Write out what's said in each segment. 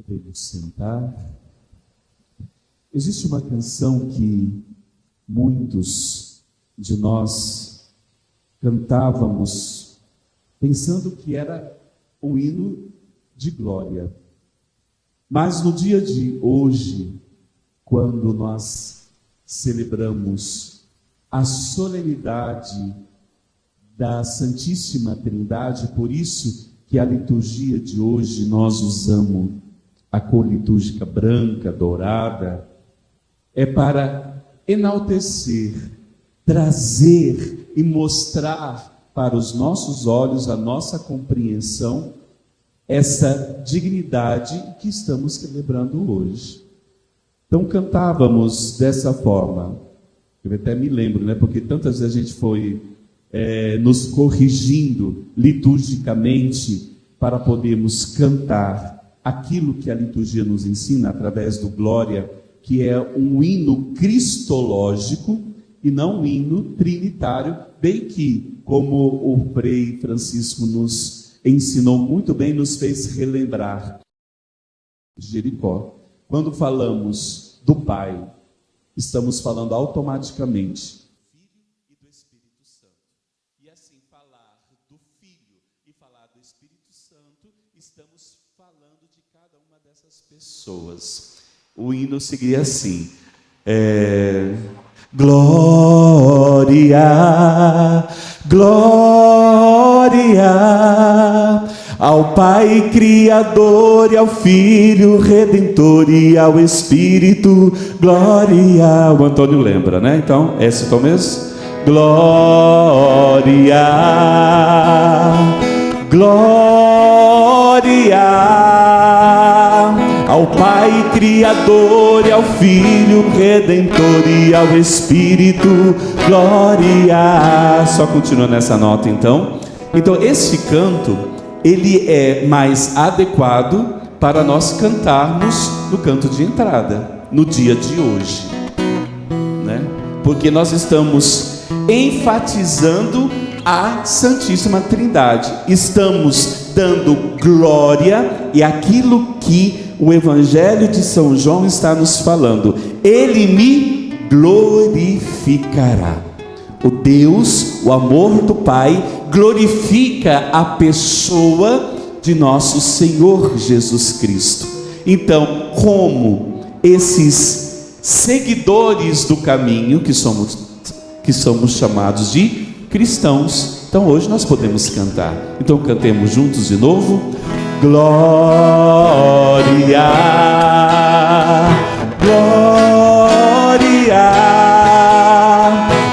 Podemos sentar. Existe uma canção que muitos de nós cantávamos pensando que era um hino de glória. Mas no dia de hoje, quando nós celebramos a solenidade da Santíssima Trindade, por isso que a liturgia de hoje nós usamos a cor litúrgica branca, dourada, é para enaltecer, trazer e mostrar para os nossos olhos, a nossa compreensão, essa dignidade que estamos celebrando hoje. Então cantávamos dessa forma, eu até me lembro, porque tantas vezes a gente foi nos corrigindo liturgicamente para podermos cantar aquilo que a liturgia nos ensina através do Glória, que é um hino cristológico e não um hino trinitário, bem que, como o Frei Francisco nos ensinou muito bem, nos fez relembrar Jericó. Quando falamos do Pai, estamos falando automaticamente do Filho e do Espírito Santo. E assim, falar do Filho e falar do Espírito Santo, estamos falando de cada uma dessas pessoas. O hino seguia assim: glória, glória ao Pai Criador e ao Filho Redentor e ao Espírito, glória. O Antônio lembra, né? Então, é esse tom mesmo? Glória, glória ao Pai Criador e ao Filho Redentor e ao Espírito, glória. Só continua nessa nota, então. Então, esse canto, ele é mais adequado para nós cantarmos no canto de entrada, no dia de hoje, né? Porque nós estamos enfatizando a Santíssima Trindade, estamos dando glória e aquilo que o Evangelho de São João está nos falando: ele me glorificará. O Deus, o amor do Pai, glorifica a pessoa de nosso Senhor Jesus Cristo. Então, como esses seguidores do caminho, que somos chamados de cristãos, então hoje nós podemos cantar. Então cantemos juntos de novo. Glória, glória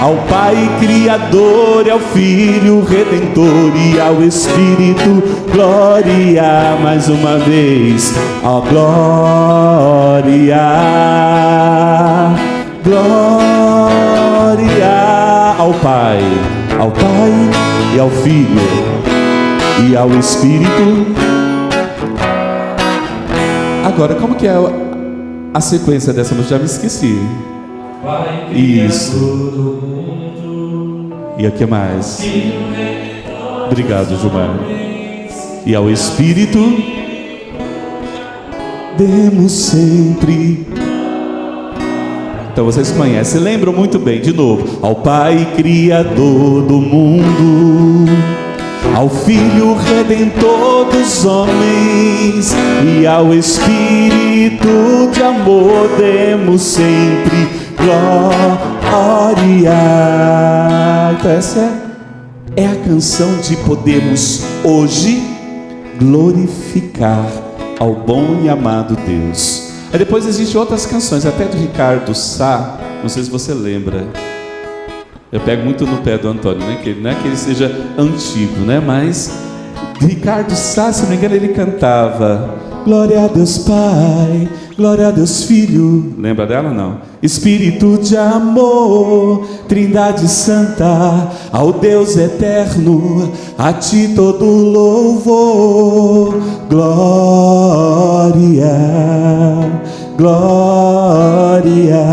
ao Pai Criador e ao Filho Redentor e ao Espírito, glória. Mais uma vez, a glória, glória ao Pai e ao Filho e ao Espírito. Agora, como que é a sequência dessa música? Já me esqueci. Isso. E o que mais? Obrigado, Gilmar. E ao Espírito demos sempre. Então vocês conhecem, lembram muito bem. De novo. Ao Pai Criador do mundo, ao Filho Redentor dos homens e ao Espírito de amor demos sempre glória. Então essa é a canção de podermos hoje glorificar ao bom e amado Deus. Aí depois existem outras canções, até do Ricardo Sá, não sei se você lembra. Eu pego muito no pé do Antônio, que não é que ele seja antigo, mas Ricardo Sá, se não me engano, ele cantava: glória a Deus Pai, glória a Deus Filho. Lembra dela, não? Espírito de amor, Trindade Santa, ao Deus eterno, a ti todo louvor. Glória, glória,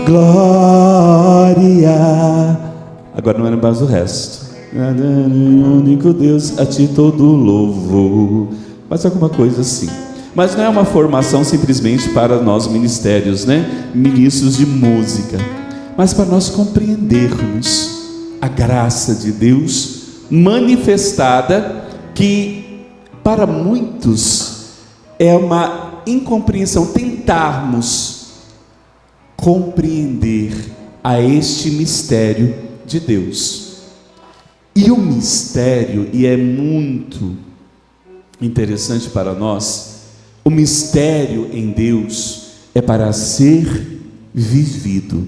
glória. Agora não é mais o resto. Único Deus, a ti todo louvor. Mas alguma coisa assim. Mas não é uma formação simplesmente para nós ministérios, né? Ministros de música, mas para nós compreendermos a graça de Deus manifestada, que para muitos é uma incompreensão, tentarmos compreender a este mistério de Deus. E o mistério, e é muito interessante para nós, o mistério em Deus é para ser vivido,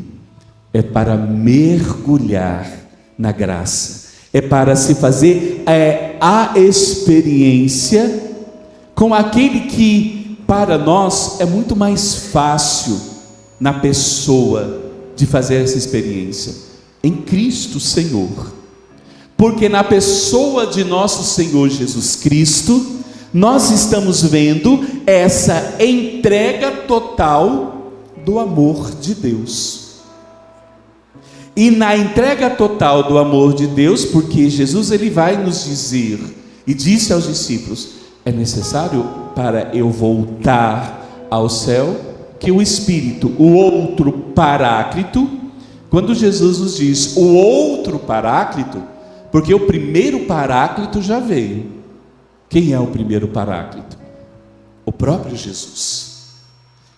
é para mergulhar na graça, é para se fazer a experiência com aquele que para nós é muito mais fácil na pessoa de fazer essa experiência, em Cristo Senhor. Porque na pessoa de nosso Senhor Jesus Cristo, nós estamos vendo essa entrega total do amor de Deus. E na entrega total do amor de Deus, porque Jesus ele vai nos dizer, e disse aos discípulos, é necessário para eu voltar ao céu, que o Espírito, o outro Paráclito, quando Jesus nos diz o outro Paráclito, porque o primeiro Paráclito já veio. Quem é o primeiro Paráclito? O próprio Jesus.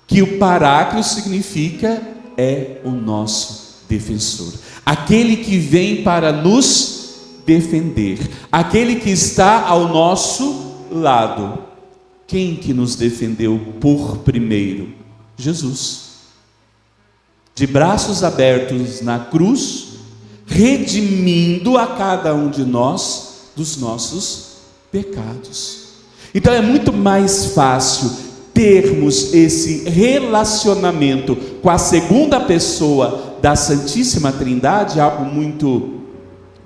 Que o Paráclito significa é o nosso defensor, aquele que vem para nos defender, aquele que está ao nosso lado. Quem que nos defendeu por primeiro? Jesus. De braços abertos na cruz, redimindo a cada um de nós dos nossos pecados. Então é muito mais fácil termos esse relacionamento com a segunda pessoa da Santíssima Trindade, algo muito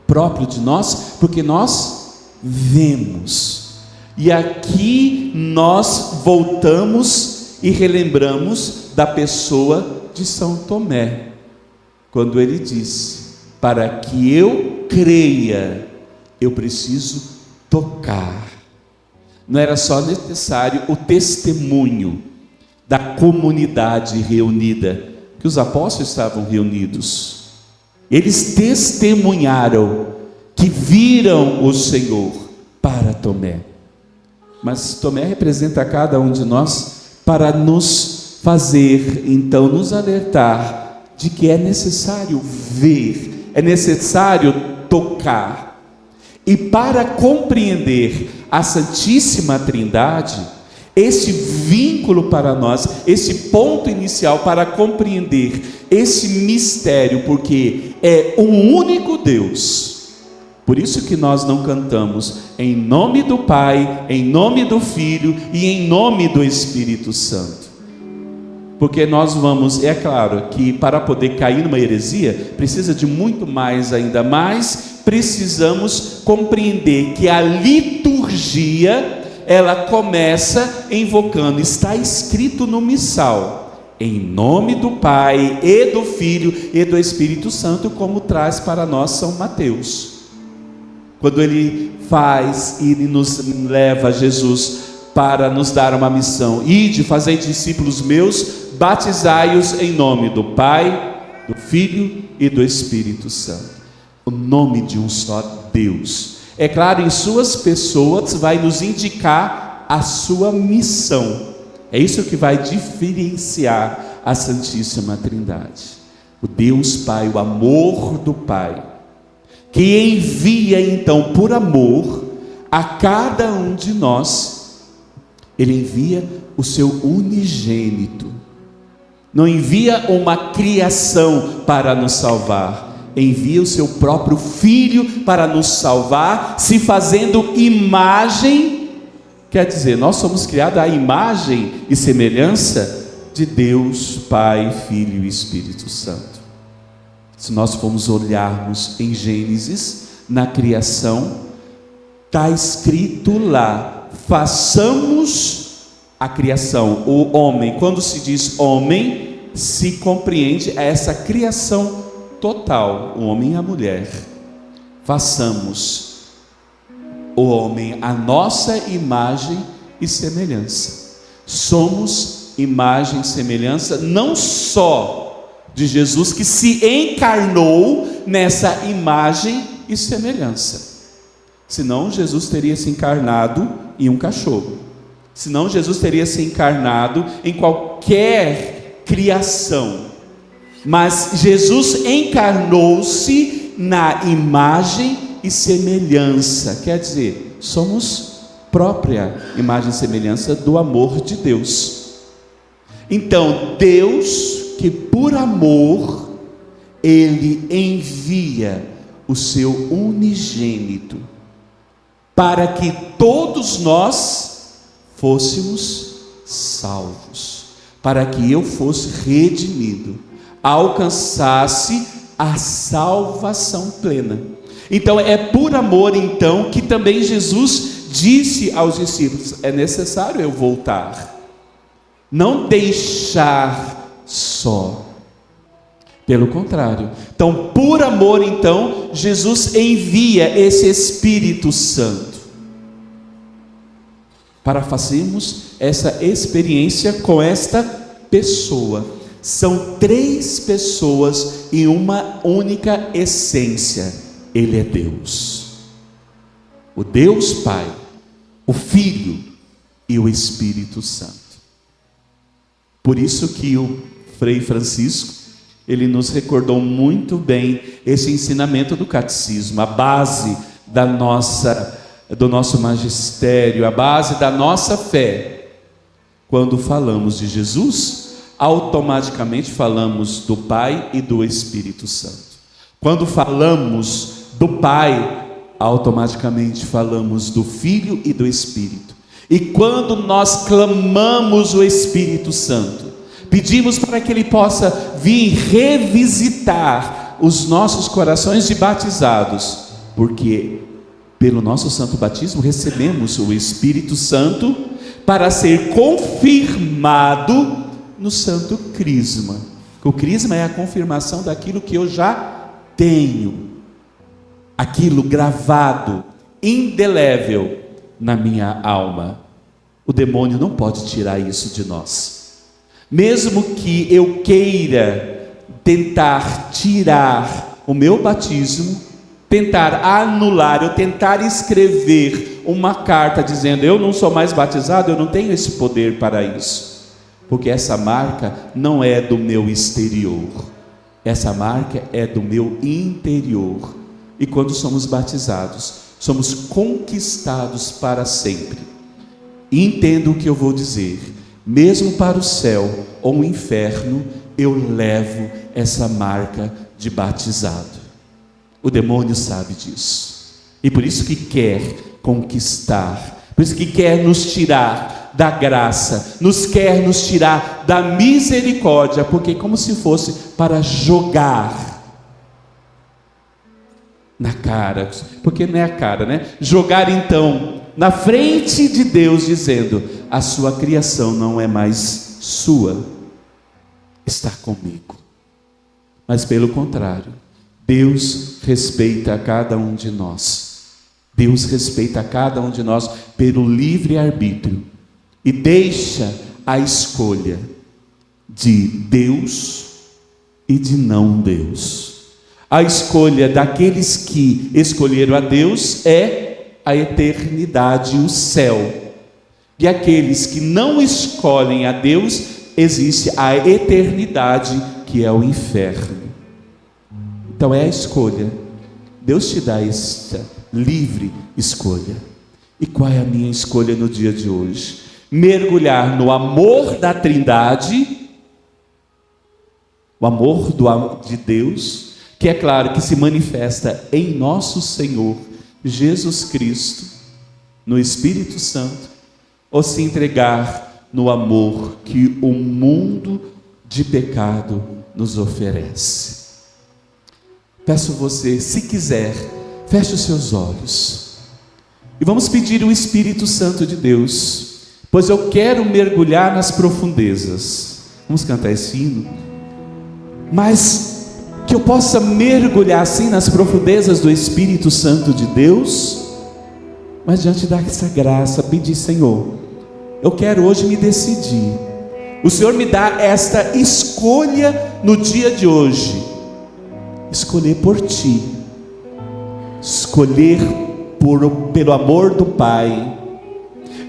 próprio de nós, porque nós vemos. E aqui nós voltamos e relembramos da pessoa de São Tomé, quando ele disse: para que eu creia, eu preciso tocar. Não era só necessário o testemunho da comunidade reunida, que os apóstolos estavam reunidos. Eles testemunharam que viram o Senhor para Tomé. Mas Tomé representa a cada um de nós para nos fazer, então, nos alertar de que é necessário ver, é necessário tocar. E para compreender a Santíssima Trindade, esse vínculo para nós, esse ponto inicial para compreender esse mistério, porque é um único Deus. Por isso que nós não cantamos em nome do Pai, em nome do Filho e em nome do Espírito Santo. Porque nós vamos, é claro que para poder cair numa heresia, precisa de muito mais, ainda mais, precisamos compreender que a liturgia, ela começa invocando, está escrito no missal, em nome do Pai e do Filho e do Espírito Santo, como traz para nós São Mateus. Quando ele faz e nos leva a Jesus para nos dar uma missão: ide, fazei discípulos meus, batizai-os em nome do Pai, do Filho e do Espírito Santo. O nome de um só Deus. É claro, em suas pessoas vai nos indicar a sua missão. É isso que vai diferenciar a Santíssima Trindade. O Deus Pai, o amor do Pai, que envia então por amor a cada um de nós. Ele envia o seu unigênito. Não envia uma criação para nos salvar, envia o seu próprio Filho para nos salvar, se fazendo imagem, quer dizer, nós somos criados à imagem e semelhança de Deus, Pai, Filho e Espírito Santo. Se nós formos olharmos em Gênesis, na criação, está escrito lá: façamos a criação, o homem. Quando se diz homem, se compreende essa criação total, o homem e a mulher. Façamos o homem a nossa imagem e semelhança. Somos imagem e semelhança não só de Jesus, que se encarnou nessa imagem e semelhança. Senão Jesus teria se encarnado em um cachorro. Senão Jesus teria se encarnado em qualquer criação. Mas Jesus encarnou-se na imagem e semelhança. Quer dizer, somos própria imagem e semelhança do amor de Deus. Então, Deus, que por amor, Ele envia o seu unigênito, para que todos nós fôssemos salvos, para que eu fosse redimido, alcançasse a salvação plena. Então, é por amor, então, que também Jesus disse aos discípulos: é necessário eu voltar, não deixar só. Pelo contrário, então, por amor, então, Jesus envia esse Espírito Santo para fazermos essa experiência com esta pessoa. São 3 pessoas em uma única essência. Ele é Deus, o Deus Pai, o Filho e o Espírito Santo. Por isso que o Frei Francisco, ele nos recordou muito bem esse ensinamento do catecismo, a base do nosso magistério, a base da nossa fé. Quando falamos de Jesus, automaticamente falamos do Pai e do Espírito Santo. Quando falamos do Pai, automaticamente falamos do Filho e do Espírito. E quando nós clamamos o Espírito Santo, pedimos para que Ele possa vir revisitar os nossos corações de batizados, porque pelo nosso santo batismo recebemos o Espírito Santo para ser confirmado no santo crisma. O crisma é a confirmação daquilo que eu já tenho, aquilo gravado, indelével na minha alma. O demônio não pode tirar isso de nós. Mesmo que eu queira tentar tirar o meu batismo, tentar anular, eu tentar escrever uma carta dizendo: eu não sou mais batizado, eu não tenho esse poder para isso, porque essa marca não é do meu exterior, essa marca é do meu interior. E quando somos batizados, somos conquistados para sempre. E entendo o que eu vou dizer: mesmo para o céu ou o inferno, eu levo essa marca de batizado. O demônio sabe disso, e por isso que quer conquistar, por isso que quer nos tirar da graça, quer nos tirar da misericórdia, porque como se fosse para jogar na cara, porque não é a cara, né? Jogar então na frente de Deus, dizendo: a sua criação não é mais sua, está comigo. Mas pelo contrário, Deus respeita a cada um de nós. Deus respeita a cada um de nós pelo livre-arbítrio e deixa a escolha de Deus e de não Deus. A escolha daqueles que escolheram a Deus é a eternidade, o céu. E aqueles que não escolhem a Deus, existe a eternidade, que é o inferno. Então é a escolha. Deus te dá esta livre escolha. E qual é a minha escolha no dia de hoje? Mergulhar no amor da Trindade, o amor de Deus, que é claro que se manifesta em nosso Senhor Jesus Cristo, no Espírito Santo, ou se entregar no amor que o mundo de pecado nos oferece. Peço você, se quiser, feche os seus olhos e vamos pedir o Espírito Santo de Deus, pois eu quero mergulhar nas profundezas. Vamos cantar esse hino, mas que eu possa mergulhar assim nas profundezas do Espírito Santo de Deus, mas diante dessa graça, pedir: Senhor, eu quero hoje me decidir. O Senhor me dá esta escolha no dia de hoje: escolher por Ti, escolher pelo amor do Pai,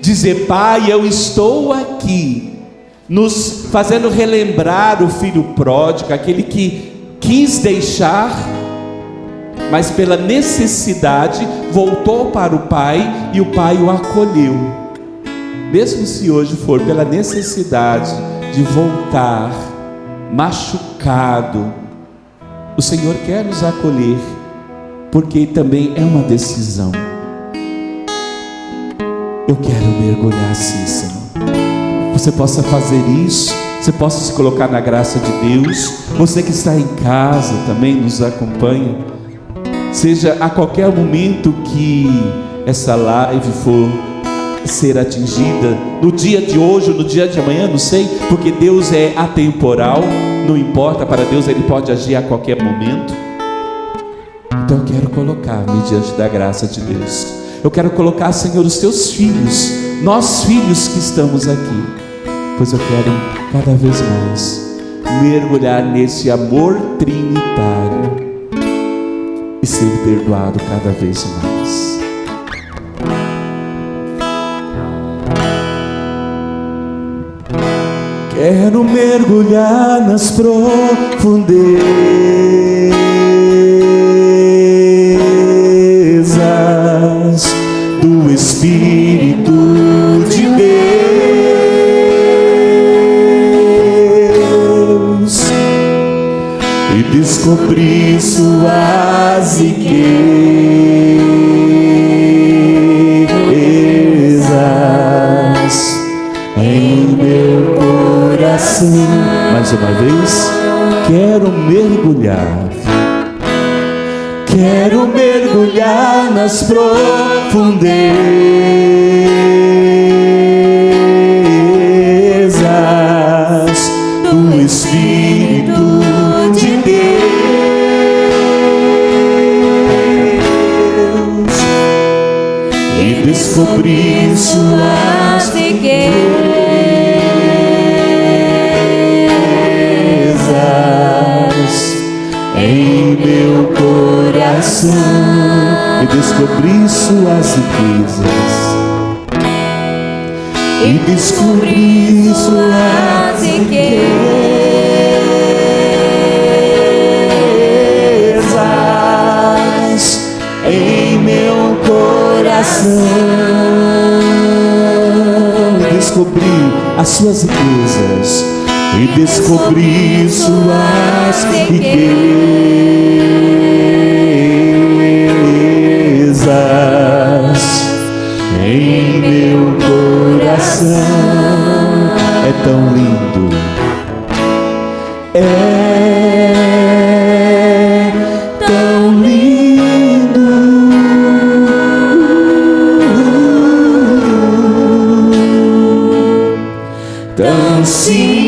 dizer: Pai, eu estou aqui, nos fazendo relembrar o filho pródigo, aquele que quis deixar, mas pela necessidade voltou para o Pai e o Pai o acolheu. Mesmo se hoje for pela necessidade de voltar machucado, o Senhor quer nos acolher, porque também é uma decisão. Eu quero mergulhar sim, Senhor. Você possa fazer isso, você possa se colocar na graça de Deus. Você que está em casa também nos acompanha, seja a qualquer momento que essa live for ser atingida, no dia de hoje ou no dia de amanhã, não sei, porque Deus é atemporal, não importa, para Deus Ele pode agir a qualquer momento. Então eu quero colocar-me diante da graça de Deus. Eu quero colocar, Senhor, os Teus filhos, nós filhos que estamos aqui, pois eu quero cada vez mais mergulhar nesse amor trinitário e ser perdoado cada vez mais. Quero mergulhar nas profundezas do Espírito de Deus e descobrir suas riquezas em meu coração. Mais uma vez, quero mergulhar nas profundezas do Espírito de Deus e descobrir suas riquezas em meu coração e descobrir suas riquezas e descobrir suas riquezas em meu coração e descobrir as suas riquezas e descobrir suas riquezas em meu coração. É tão lindo, é tão lindo, tão simples,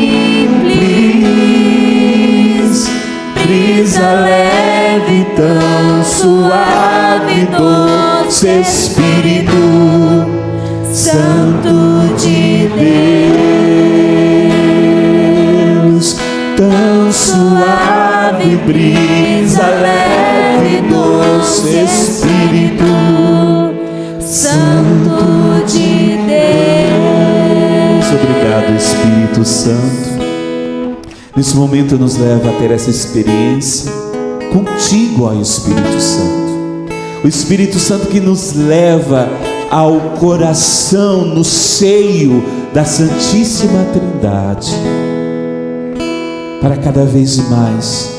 brisa leve, tão suave, doce Espírito Santo de Deus, tão suave, brisa leve, doce Espírito Santo de Deus. Obrigado, Espírito Santo. Nesse momento nos leva a ter essa experiência contigo, ó Espírito Santo. O Espírito Santo que nos leva ao coração, no seio da Santíssima Trindade, para cada vez mais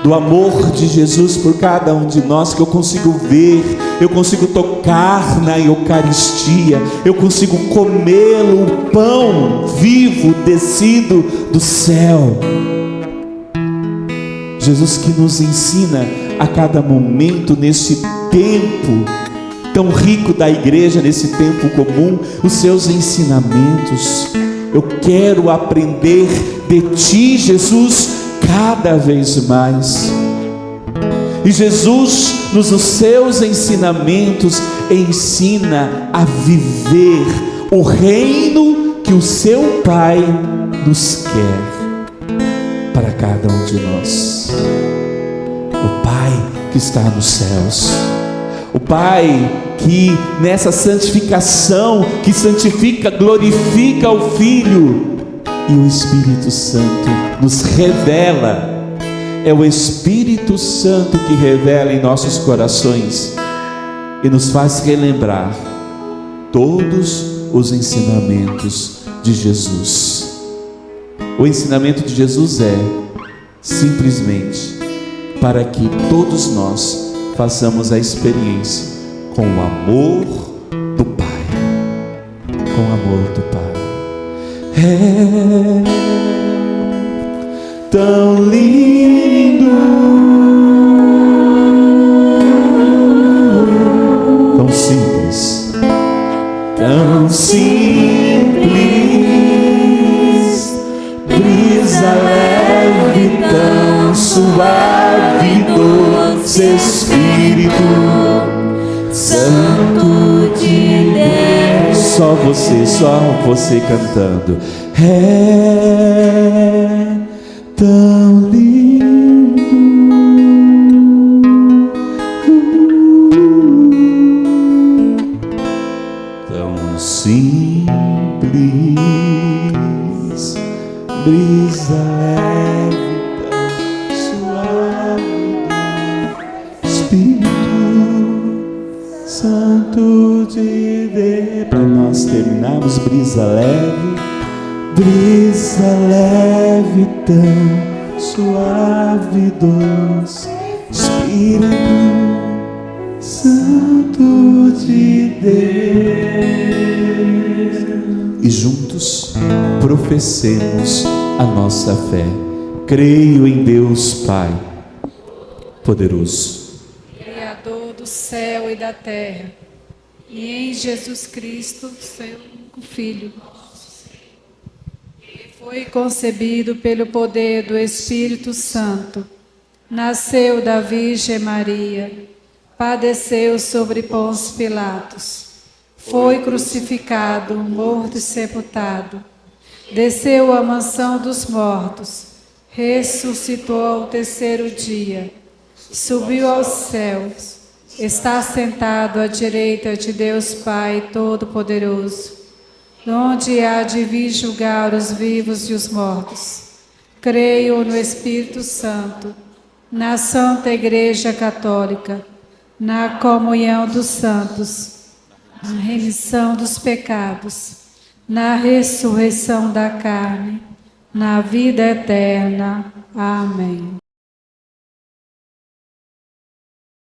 do amor de Jesus por cada um de nós, que eu consigo ver, eu consigo tocar na Eucaristia, eu consigo comê-lo, o pão vivo descido do céu. Jesus que nos ensina a cada momento, nesse tempo tão rico da igreja, nesse tempo comum, os seus ensinamentos. Eu quero aprender de Ti, Jesus, cada vez mais. E Jesus, nos seus ensinamentos, ensina a viver o reino que o seu Pai nos quer para cada um de nós. O Pai que está nos céus, o Pai que nessa santificação, que santifica, glorifica o Filho, e o Espírito Santo nos revela. É o Espírito Santo que revela em nossos corações e nos faz relembrar todos os ensinamentos de Jesus. O ensinamento de Jesus é simplesmente para que todos nós façamos a experiência com o amor do Pai. Com o amor do Pai. É tão lindo, tão simples, tão simples, brisa leve, tão suave, doce Espírito Santo de Deus. Só você cantando. É tão lindo, tão simples, brisa leve, tão suave, Espírito Santo de Deus. Para nós terminarmos, brisa leve, tão suave, doce, Espírito Santo de Deus. E juntos professemos a nossa fé. Creio em Deus Pai poderoso, Criador do céu e da terra, e em Jesus Cristo, seu único Filho, que foi concebido pelo poder do Espírito Santo, nasceu da Virgem Maria, padeceu sobre Pôncio Pilatos, foi crucificado, morto e sepultado, desceu à mansão dos mortos, ressuscitou ao terceiro dia, subiu aos céus, está sentado à direita de Deus Pai Todo-Poderoso, onde há de vir julgar os vivos e os mortos. Creio no Espírito Santo, na Santa Igreja Católica, na comunhão dos santos, na remissão dos pecados, na ressurreição da carne, na vida eterna. Amém.